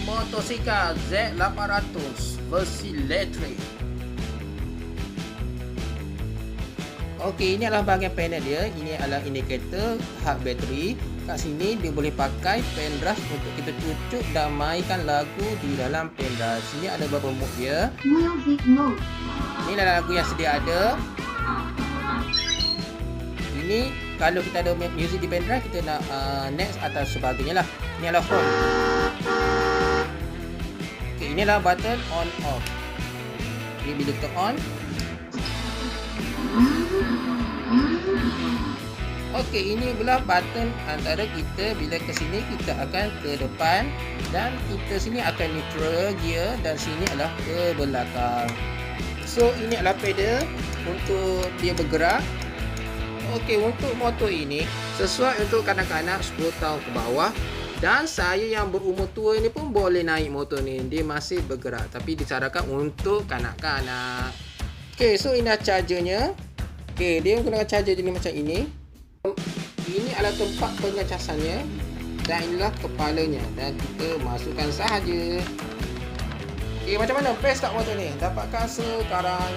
motosikal Z800 versi elektrik. Okey, ini adalah bahagian panel dia. Ini adalah indikator hak bateri. Kat sini dia boleh pakai pen drive untuk kita cucuk dan mainkan lagu di dalam pen drive. Sini ada beberapa mode dia. Music mode. Ini adalah lagu yang sedia ada. Ini kalau kita ada music di pen drive, kita nak next atau sebagainya lah. Ini adalah home. Okay, ini adalah button on off. Okay, bila kita on. Okey, ini adalah button antara kita. Bila ke sini kita akan ke depan dan kita sini akan neutral gear dan sini adalah ke belakang. So ini adalah pedal untuk dia bergerak. Okey, untuk motor ini sesuai untuk kanak-kanak 10 tahun ke bawah dan saya yang berumur tua ini pun boleh naik motor ni. Dia masih bergerak tapi disarankan untuk kanak-kanak. Okey, so ini adalah chargernya. Okey, dia menggunakan charger jenis macam ini. Ini adalah tempat pengecasannya dan inilah kepalanya dan kita masukkan sahaja. Okey, macam mana best tak motor ni? Dapatkan sekarang.